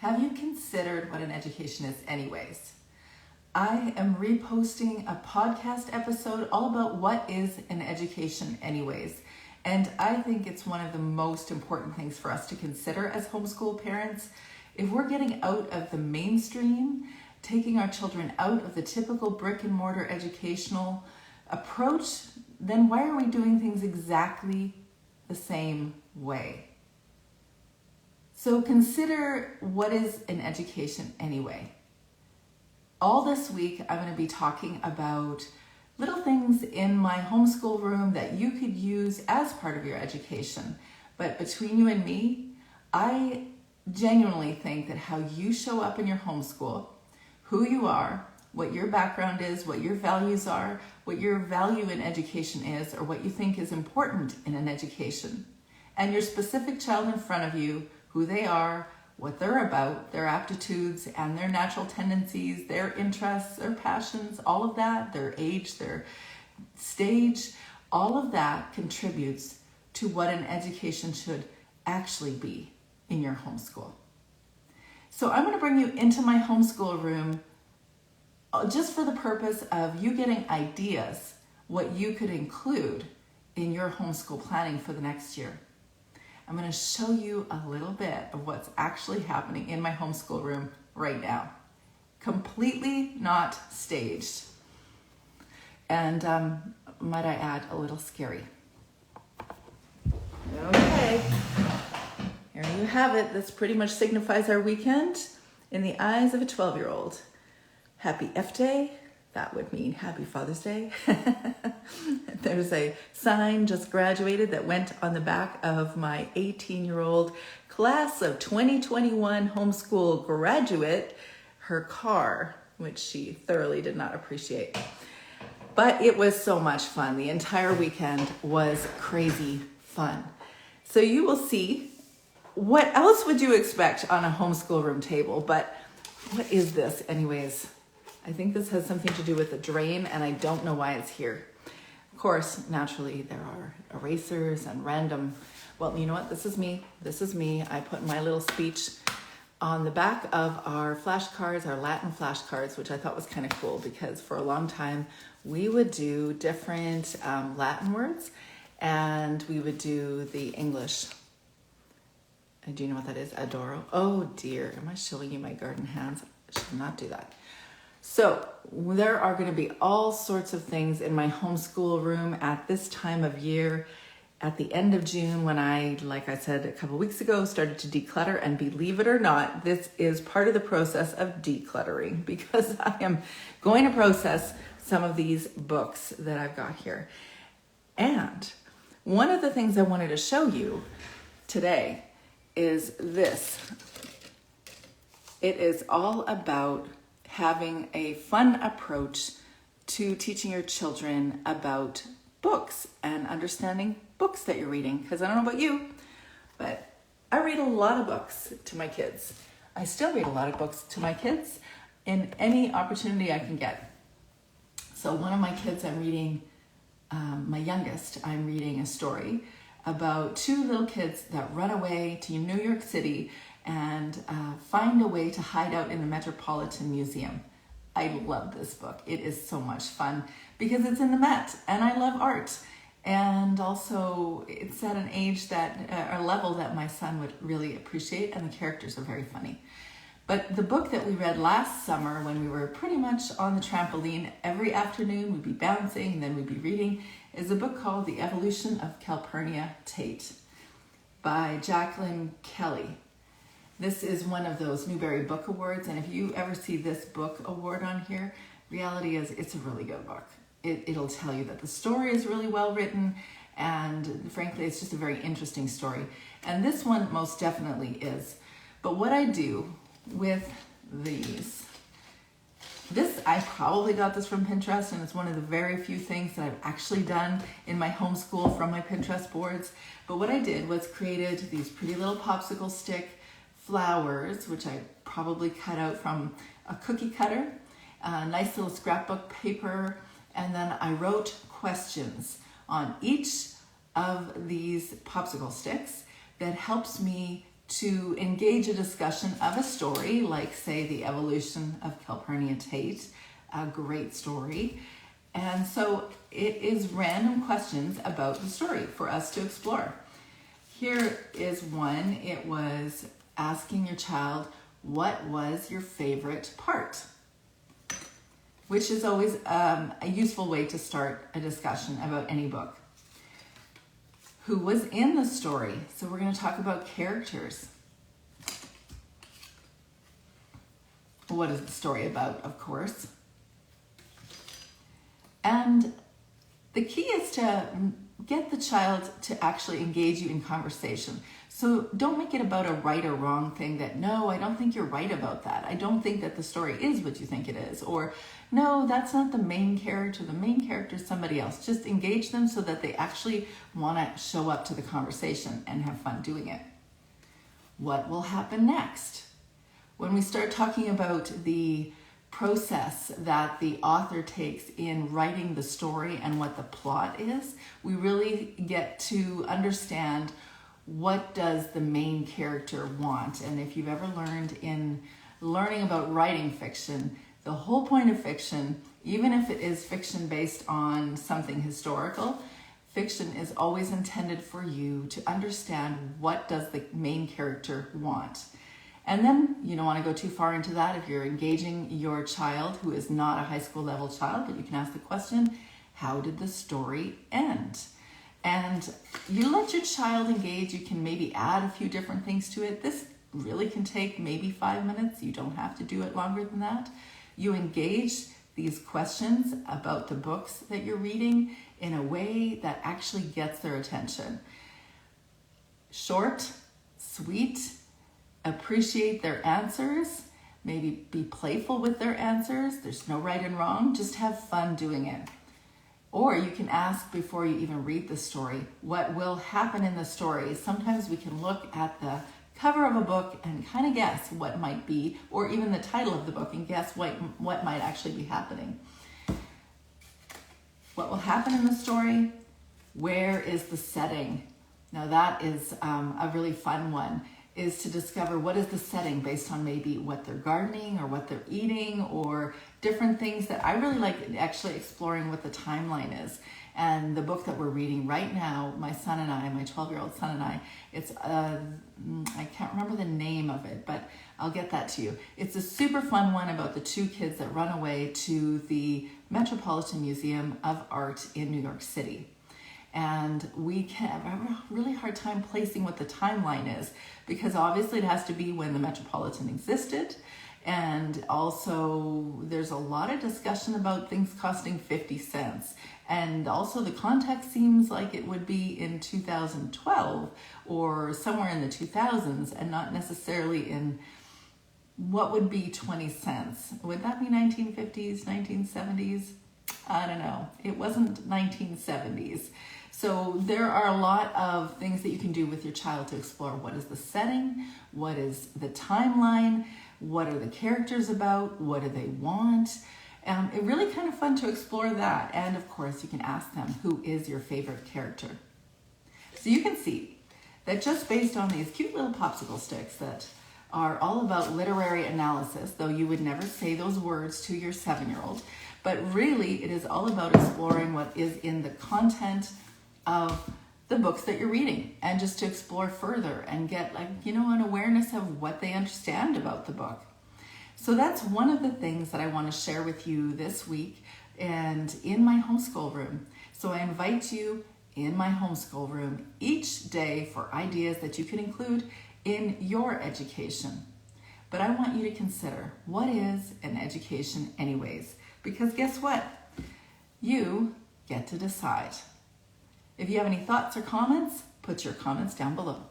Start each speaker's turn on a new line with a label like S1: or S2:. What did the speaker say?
S1: Have you considered what an education is anyways? I am reposting a podcast episode all about what is an education anyways. And I think it's one of the most important things for us to consider as homeschool parents. If we're getting out of the mainstream, taking our children out of the typical brick and mortar educational approach, then why are we doing things exactly the same way? So consider, what is an education anyway? All this week, I'm going to be talking about little things in my homeschool room that you could use as part of your education. But between you and me, I genuinely think that how you show up in your homeschool, who you are, what your background is, what your values are, what your value in education is, or what you think is important in an education, and your specific child in front of you, who they are, what they're about, their aptitudes and their natural tendencies, their interests, their passions, all of that, their age, their stage, all of that contributes to what an education should actually be in your homeschool. So I'm going to bring you into my homeschool room just for the purpose of you getting ideas what you could include in your homeschool planning for the next year. I'm going to show you a little bit of what's actually happening in my homeschool room right now. Completely not staged. And might I add, a little scary. Okay, here you have it. This pretty much signifies our weekend in the eyes of a 12-year-old. Happy F Day. That would mean Happy Father's Day. There's a sign, just graduated, that went on the back of my 18-year-old class of 2021 homeschool graduate, her car, which she thoroughly did not appreciate. But it was so much fun. The entire weekend was crazy fun. So you will see, what else would you expect on a homeschool room table? But what is this anyways? I think this has something to do with the drain, and I don't know why it's here. Of course, naturally, there are erasers and random. Well, you know what? This is me. This is me. I put my little speech on the back of our flashcards, our Latin flashcards, which I thought was kind of cool because for a long time we would do different Latin words, and we would do the English. Do you know what that is? Adoro. Oh dear, am I showing you my garden hands? I should not do that. So there are going to be all sorts of things in my homeschool room at this time of year, at the end of June, when I, like I said a couple weeks ago, started to declutter. And believe it or not, this is part of the process of decluttering, because I am going to process some of these books that I've got here. And one of the things I wanted to show you today is this. It is all about having a fun approach to teaching your children about books and understanding books that you're reading. Because I don't know about you, but I read a lot of books to my kids. I still read a lot of books to my kids in any opportunity I can get. So one of my kids, I'm reading, my youngest, I'm reading a story about two little kids that run away to New York City and find a way to hide out in the Metropolitan Museum. I love this book. It is so much fun because it's in the Met, and I love art. And also it's at an age that, a level that my son would really appreciate, and the characters are very funny. But the book that we read last summer, when we were pretty much on the trampoline every afternoon, we'd be bouncing and then we'd be reading, is a book called The Evolution of Calpurnia Tate by Jacqueline Kelly. This is one of those Newbery Book Awards, and if you ever see this book award on here, reality is it's a really good book. It'll tell you that the story is really well written, and frankly, it's just a very interesting story. And this one most definitely is. But what I do with these, I probably got this from Pinterest, and it's one of the very few things that I've actually done in my homeschool from my Pinterest boards. But what I did was created these pretty little popsicle stick flowers, which I probably cut out from a cookie cutter, a nice little scrapbook paper, and then I wrote questions on each of these popsicle sticks that helps me to engage a discussion of a story, like say the evolution of Calpurnia Tate, a great story. And so it is random questions about the story for us to explore. Here is one. It was asking your child, what was your favorite part? Which is always a useful way to start a discussion about any book. Who was in the story? So we're going to talk about characters. What is the story about, of course? And the key is to get the child to actually engage you in conversation. So don't make it about a right or wrong thing that, no, I don't think you're right about that. I don't think that the story is what you think it is. Or, no, that's not the main character. The main character is somebody else. Just engage them so that they actually want to show up to the conversation and have fun doing it. What will happen next? When we start talking about the process that the author takes in writing the story and what the plot is, we really get to understand what does the main character want. And if you've ever learned in learning about writing fiction, the whole point of fiction, even if it is fiction based on something historical, fiction is always intended for you to understand what does the main character want. And then you don't want to go too far into that if you're engaging your child who is not a high school level child, but you can ask the question, how did the story end? And you let your child engage. You can maybe add a few different things to it. This really can take maybe 5 minutes. You don't have to do it longer than that. You engage these questions about the books that you're reading in a way that actually gets their attention. Short, sweet, appreciate their answers, maybe be playful with their answers. There's no right and wrong, just have fun doing it. Or you can ask before you even read the story, what will happen in the story? Sometimes we can look at the cover of a book and kind of guess what might be, or even the title of the book and guess what might actually be happening. What will happen in the story? Where is the setting? Now that is a really fun one, is to discover what is the setting based on maybe what they're gardening or what they're eating or different things that I really like actually exploring what the timeline is. And the book that we're reading right now, my son and I, my 12-year-old son and I, it's, I can't remember the name of it, but I'll get that to you. It's a super fun one about the two kids that run away to the Metropolitan Museum of Art in New York City. And we have a really hard time placing what the timeline is, because obviously it has to be when the Metropolitan existed. And also there's a lot of discussion about things costing 50 cents. And also the context seems like it would be in 2012 or somewhere in the 2000s and not necessarily in what would be 20 cents. Would that be 1950s, 1970s? I don't know. It wasn't 1970s. So there are a lot of things that you can do with your child to explore. What is the setting? What is the timeline? What are the characters about? What do they want? It's really kind of fun to explore that. And of course, you can ask them, who is your favorite character? So you can see that just based on these cute little popsicle sticks that are all about literary analysis, though you would never say those words to your 7-year-old, but really it is all about exploring what is in the content of the books that you're reading, and just to explore further and get an awareness of what they understand about the book. So that's one of the things that I want to share with you this week and in my homeschool room. So I invite you in my homeschool room each day for ideas that you can include in your education. But I want you to consider, what is an education anyways? Because guess what? You get to decide. If you have any thoughts or comments, put your comments down below.